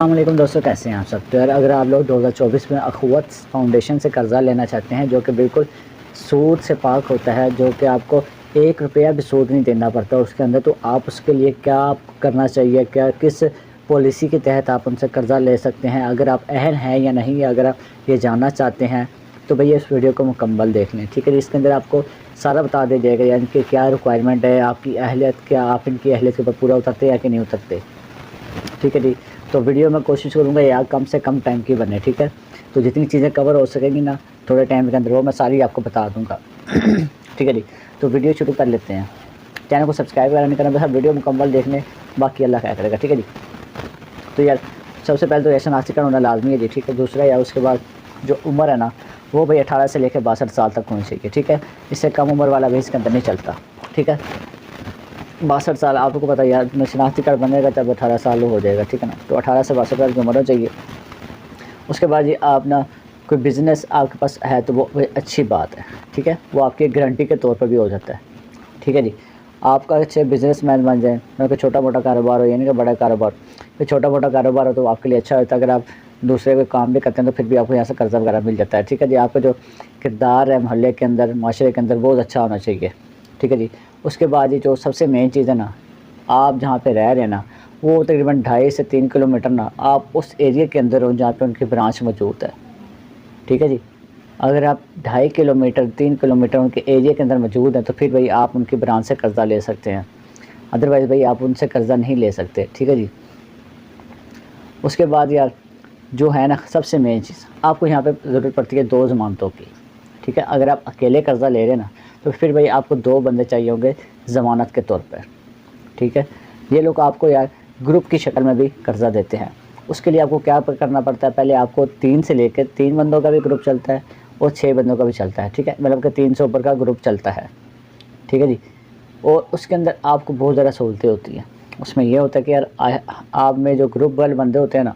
السلام علیکم دوستوں، کیسے ہیں آپ سب؟ تو یار اگر آپ لوگ 2024 میں اخوت فاؤنڈیشن سے قرضہ لینا چاہتے ہیں جو کہ بالکل سود سے پاک ہوتا ہے، جو کہ آپ کو 1 روپیہ بھی سود نہیں دینا پڑتا اس کے اندر، تو آپ اس کے لیے کیا کرنا چاہیے، کس پالیسی کے تحت آپ ان سے قرضہ لے سکتے ہیں، اگر آپ اہل ہیں یا نہیں، اگر آپ یہ جاننا چاہتے ہیں تو بھئی اس ویڈیو کو مکمل دیکھ لیں، ٹھیک ہے جی۔ اس کے اندر آپ کو سارا بتا دیا جائے گا، یعنی کہ کیا ریکوائرمنٹ ہے، آپ کی اہلیت کیا، آپ ان کی اہلیت کے اوپر پورا اترتے یا کہ نہیں اترتے، ٹھیک ہے جی۔ تو ویڈیو میں کوشش کروں گا یا کم سے کم ٹائم کی بنے، ٹھیک ہے۔ تو جتنی چیزیں کور ہو سکیں گی نا تھوڑے ٹائم کے اندر، وہ میں ساری آپ کو بتا دوں گا، ٹھیک ہے جی۔ تو ویڈیو شروع کر لیتے ہیں۔ چینل کو سبسکرائب وغیرہ نہیں کرنا، بس ویڈیو مکمل دیکھ لیں، باقی اللہ خیر کرے گا، ٹھیک ہے جی۔ تو یار سب سے پہلے تو ریشن حاصل کرنا ہونا لازمی ہے جی، ٹھیک ہے۔ دوسرا یا اس کے بعد جو عمر ہے نا وہ بھئی 18 سے لے کے 62 سال تک ہونی چاہیے، ٹھیک ہے۔ اس سے کم عمر والا بھی اس کے اندر نہیں چلتا، ٹھیک ہے۔ 62 سال آپ کو پتہ ہے یار، شناختی کارڈ بنے گا تب 18 سال ہو جائے گا، ٹھیک ہے نا۔ تو 18 سے 62 سال کی عمر ہو چاہیے۔ اس کے بعد یہ آپ نا کوئی بزنس آپ کے پاس ہے تو وہ اچھی بات ہے، ٹھیک ہے، وہ آپ کی گارنٹی کے طور پر بھی ہو جاتا ہے، ٹھیک ہے جی۔ آپ کا اچھے بزنس مین بن جائیں، نہ کہ چھوٹا موٹا کاروبار ہو، یعنی کہ بڑا کاروبار، پھر چھوٹا موٹا کاروبار ہو تو آپ کے لیے اچھا ہوتا ہے، اگر آپ دوسرے کو کام بھی کرتے ہیں تو پھر بھی آپ کو یہاں سے قرضہ وغیرہ مل جاتا ہے، ٹھیک ہے جی۔ آپ کا جو کردار ہے محلے کے اندر، معاشرے کے اندر، بہت اچھا ہونا چاہیے، ٹھیک ہے جی۔ اس کے بعد یہ جو سب سے مین چیز ہے نا، آپ جہاں پہ رہ رہے ہیں نا وہ تقریباً 2.5 سے 3 کلومیٹر نا آپ اس ایریا کے اندر ہو جہاں پہ ان کی برانچ موجود ہے، ٹھیک ہے جی۔ اگر آپ 2.5 کلومیٹر 3 کلومیٹر ان کے ایریا کے اندر موجود ہیں تو پھر بھئی آپ ان کی برانچ سے قرضہ لے سکتے ہیں، ادروائز بھئی آپ ان سے قرضہ نہیں لے سکتے، ٹھیک ہے جی۔ اس کے بعد یار جو ہے نا سب سے مین چیز، آپ کو یہاں پہ ضرورت پڑتی ہے 2 ضمانتوں کی، ٹھیک ہے۔ اگر آپ اکیلے قرضہ لے رہے ہیں نا تو پھر بھئی آپ کو 2 بندے چاہیے ہوں گے ضمانت کے طور پر، ٹھیک ہے۔ یہ لوگ آپ کو یار گروپ کی شکل میں بھی قرضہ دیتے ہیں۔ اس کے لیے آپ کو کیا کرنا پڑتا ہے، پہلے آپ کو 3 سے لے کے 3 بندوں کا بھی گروپ چلتا ہے اور 6 بندوں کا بھی چلتا ہے، ٹھیک ہے، مطلب کہ 300 اوپر کا گروپ چلتا ہے، ٹھیک ہے جی۔ اور اس کے اندر آپ کو بہت زیادہ سہولتیں ہوتی ہیں۔ اس میں یہ ہوتا ہے کہ یار آپ میں جو گروپ والے بندے ہوتے ہیں نا،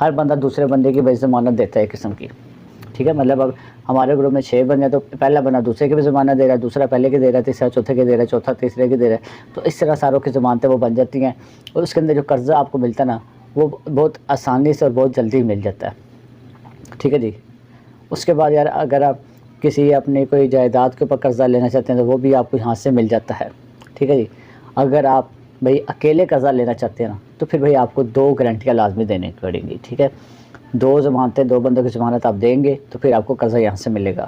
ہر بندہ دوسرے بندے کی بھائی ضمانت دیتا ہے ایک قسم کی، ٹھیک ہے۔ مطلب اب ہمارے گروپ میں 6 بندے ہیں تو پہلا بندہ دوسرے کی بھی ضمانت دے رہا ہے، دوسرا پہلے کی دے رہا ہے، تیسرا چوتھے کی دے رہا ہے، چوتھا تیسرے کی دے رہا ہے، تو اس طرح ساروں کی ضمانتیں وہ بن جاتی ہیں، اور اس کے اندر جو قرضہ آپ کو ملتا ہے نا وہ بہت آسانی سے اور بہت جلدی مل جاتا ہے، ٹھیک ہے جی۔ اس کے بعد یار اگر آپ کسی اپنی کوئی جائیداد کے اوپر قرضہ لینا چاہتے ہیں تو وہ بھی آپ کو یہاں سے مل جاتا ہے، ٹھیک ہے جی۔ اگر آپ بھئی اکیلے قرضہ لینا چاہتے ہیں نا تو پھر بھئی آپ کو 2 گارنٹیاں لازمی دینے پڑیں گی، ٹھیک ہے۔ 2 ضمانتیں، 2 بندوں کی ضمانت آپ دیں گے تو پھر آپ کو قرضہ یہاں سے ملے گا،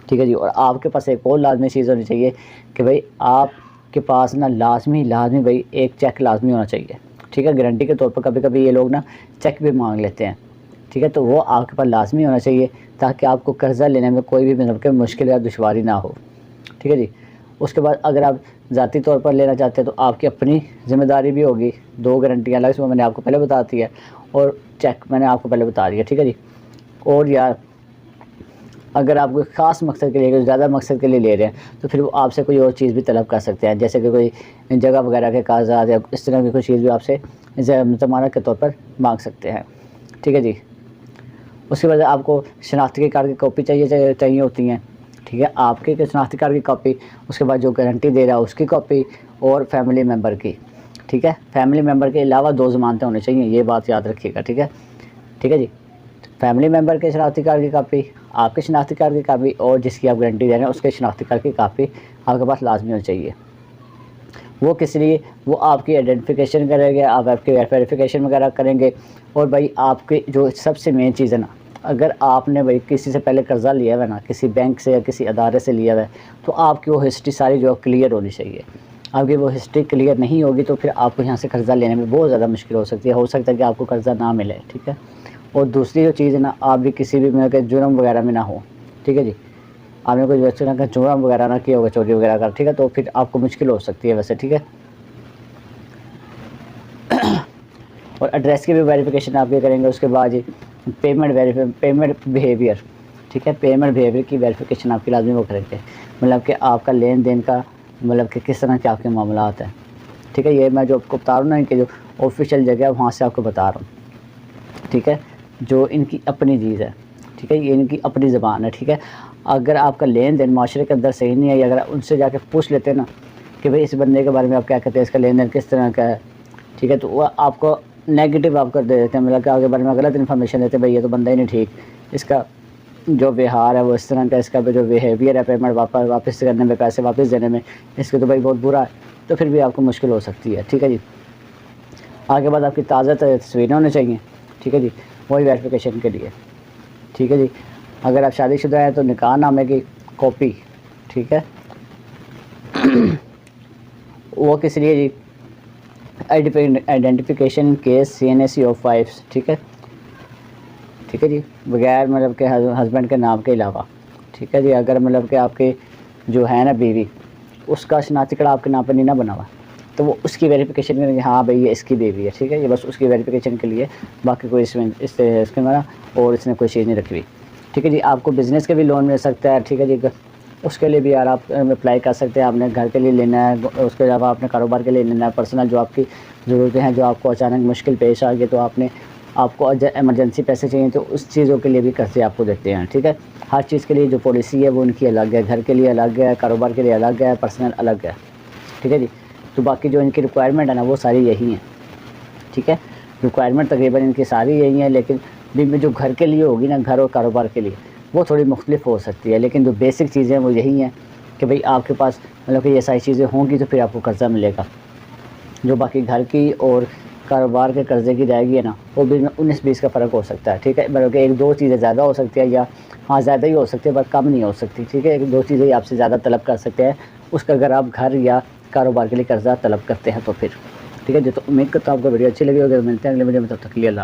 ٹھیک ہے جی۔ اور آپ کے پاس ایک اور لازمی چیز ہونی چاہیے کہ بھئی آپ کے پاس نا لازمی بھئی ایک چیک لازمی ہونا چاہیے، ٹھیک ہے۔ گارنٹی کے طور پر کبھی کبھی یہ لوگ نا چیک بھی مانگ لیتے ہیں، ٹھیک ہے، تو وہ آپ کے پاس لازمی ہونا چاہیے تاکہ آپ کو قرضہ لینے میں کوئی بھی مطلب کہ مشکل یا دشواری نہ ہو، ٹھیک ہے جی۔ اس کے بعد اگر آپ ذاتی طور پر لینا چاہتے ہیں تو آپ کی اپنی ذمہ داری بھی ہوگی، 2 گارنٹیاں الگ سے میں نے آپ کو پہلے بتا دی ہے، اور چیک میں نے آپ کو پہلے بتا دیا، ٹھیک ہے جی۔ اور یار اگر آپ کوئی خاص مقصد کے لیے، زیادہ مقصد کے لیے لے رہے ہیں تو پھر وہ آپ سے کوئی اور چیز بھی طلب کر سکتے ہیں، جیسے کہ کوئی جگہ وغیرہ کے کاغذات یا اس طرح کی کوئی چیز بھی آپ سے ضمانت کے طور پر مانگ سکتے ہیں، ٹھیک ہے جی۔ اس کے بعد آپ کو شناختی کارڈ کی کاپی چاہیے ہوتی ہیں، ٹھیک ہے، آپ کی شناختی کارڈ کی کاپی، اس کے بعد جو گارنٹی دے رہا ہے اس کی کاپی، اور فیملی ممبر کی، ٹھیک ہے۔ فیملی ممبر کے علاوہ 2 ضمانتیں ہونی چاہیے، یہ بات یاد رکھیے گا، ٹھیک ہے، ٹھیک ہے جی۔ فیملی ممبر کے شناختی کارڈ کی کاپی، آپ کے شناختی کارڈ کی کاپی، اور جس کی آپ گارنٹی دے رہے ہیں اس کے شناختی کارڈ کی کاپی آپ کے پاس لازمی ہونی چاہیے۔ وہ کس لیے؟ وہ آپ کی آئیڈینٹیفیکیشن کریں گے، آپ کی ویریفیکیشن وغیرہ کریں گے، اور بھائی آپ کی جو سب سے مین چیز ہے نا، اگر آپ نے بھائی کسی سے پہلے قرضہ لیا ہوا ہے نا، کسی بینک سے یا کسی ادارے سے لیا ہوا ہے، تو آپ کی وہ ہسٹری ساری جو کلیئر ہونی چاہیے۔ آپ کی وہ ہسٹری کلیئر نہیں ہوگی تو پھر آپ کو یہاں سے قرضہ لینے میں بہت زیادہ مشکل ہو سکتی ہے، ہو سکتا ہے کہ آپ کو قرضہ نہ ملے، ٹھیک ہے۔ اور دوسری جو چیز ہے نا، آپ بھی کسی بھی مطلب کہ جرم وغیرہ میں نہ ہو، ٹھیک ہے جی۔ آپ نے کوئی ویسے نہ جرم وغیرہ نہ کیا ہوگا، چوری وغیرہ کا، ٹھیک ہے، تو پھر آپ کو مشکل ہو سکتی ہے ویسے، ٹھیک ہے۔ اور ایڈریس کی بھی ویریفیکیشن آپ یہ کریں گے۔ اس کے بعد پیمنٹ بیہیویئر، ٹھیک ہے، پیمنٹ بیہیویئر کی ویریفیکیشن آپ کی لازمی وہ کریں گے، مطلب کہ آپ کا لین دین کا مطلب کہ کس طرح کے آپ کے معاملات ہیں، ٹھیک ہے۔ یہ میں جو آپ کو بتا رہا ہوں نا، ان کی جو آفیشیل جگہ ہے وہاں سے آپ کو بتا رہا ہوں، ٹھیک ہے، جو ان کی اپنی چیز ہے، ٹھیک ہے، یہ ان کی اپنی زبان ہے، ٹھیک ہے۔ اگر آپ کا لین دین معاشرے کے اندر صحیح نہیں ہے، اگر ان سے جا کے پوچھ لیتے ہیں نا کہ بھئی اس بندے کے بارے میں آپ کیا کہتے ہیں، اس کا لین دین کس طرح کا ہے، ٹھیک ہے، تو وہ آپ کو نیگیٹو آپ کر دیتے ہیں، مطلب کہ آگے بارے میں غلط انفارمیشن دیتے ہیں، بھائی یہ تو بندہ ہی نہیں ٹھیک، اس کا جو ویہار ہے وہ اس طرح کا، اس کا جو بیہیویئر ہے پیمنٹ واپس کرنے میں، پیسے واپس دینے میں، اس کے تو بھائی بہت برا ہے، تو پھر بھی آپ کو مشکل ہو سکتی ہے، ٹھیک ہے جی۔ آگے بعد آپ کی تازہ تصویریں ہونے چاہیے، ٹھیک ہے جی، وہی ویریفیکیشن کے لیے، ٹھیک ہے جی۔ اگر آپ شادی شدہ ہیں تو نکاح نامے کی کاپی، ٹھیک ہے، وہ کس لیے جی؟ آئیڈینٹیفیکیشن کیس CNA-CO5، ٹھیک ہے، ٹھیک ہے جی، بغیر مطلب کہ ہسبینڈ کے نام کے علاوہ، ٹھیک ہے جی۔ اگر مطلب کہ آپ کے جو ہے نا بیوی، اس کا شناختی کارڈ آپ کے نام پر نہیں نہ بنا ہوا، تو وہ اس کی ویریفیکیشن کے لیے، ہاں بھائی یہ اس کی بیوی ہے، ٹھیک ہے، یہ بس اس کی ویریفیکیشن کے لیے، باقی کوئی اس کے میں اور اس نے کوئی چیز نہیں رکھی ہوئی، ٹھیک ہے جی۔ آپ کو بزنس کے بھی لون مل سکتا ہے، ٹھیک ہے جی، اس کے لیے بھی یار آپ اپلائی کر سکتے ہیں، آپ نے گھر کے لیے لینا ہے، اس کے علاوہ آپ نے کاروبار کے لیے لینا ہے، پرسنل جو آپ کی ضرورتیں ہیں، جو آپ کو اچانک مشکل پیش آ گئی تو آپ کو ایمرجنسی پیسے چاہیے تو اس چیزوں کے لیے بھی قرضے آپ کو دیتے ہیں، ٹھیک ہے۔ ہر چیز کے لیے جو پالیسی ہے وہ ان کی الگ ہے، گھر کے لیے الگ ہے، کاروبار کے لیے الگ ہے، پرسنل الگ ہے، ٹھیک ہے جی۔ تو باقی جو ان کی ریکوائرمنٹ ہے نا وہ ساری یہی ہیں، ٹھیک ہے، ریکوائرمنٹ تقریباً ان کی ساری یہی ہیں، لیکن میں جو گھر کے لیے ہوگی نا، گھر اور کاروبار کے لیے وہ تھوڑی مختلف ہو سکتی ہے، لیکن جو بیسک چیزیں وہ یہی ہیں کہ بھئی آپ کے پاس مطلب کہ یہ ساری چیزیں ہوں گی تو پھر آپ کو قرضہ ملے گا۔ جو باقی گھر کی اور کاروبار کے قرضے کی رائے گی ہے نا، وہ بھی 19-20 کا فرق ہو سکتا ہے، ٹھیک ہے، بلکہ ایک دو چیزیں زیادہ ہو سکتی ہے، یا ہاں زیادہ ہی ہو سکتی ہے بٹ کم نہیں ہو سکتی، ٹھیک ہے، ایک دو چیزیں ہی آپ سے زیادہ طلب کر سکتے ہیں اس کا، اگر آپ گھر یا کاروبار کے لیے قرضہ طلب کرتے ہیں تو پھر، ٹھیک ہے جی۔ تو امید کرتا ہوں آپ کو ویڈیو اچھی لگی ہوگی، ملتے ہیں اگلے ویڈیو میں، تب تک کے لیے اللہ حافظ۔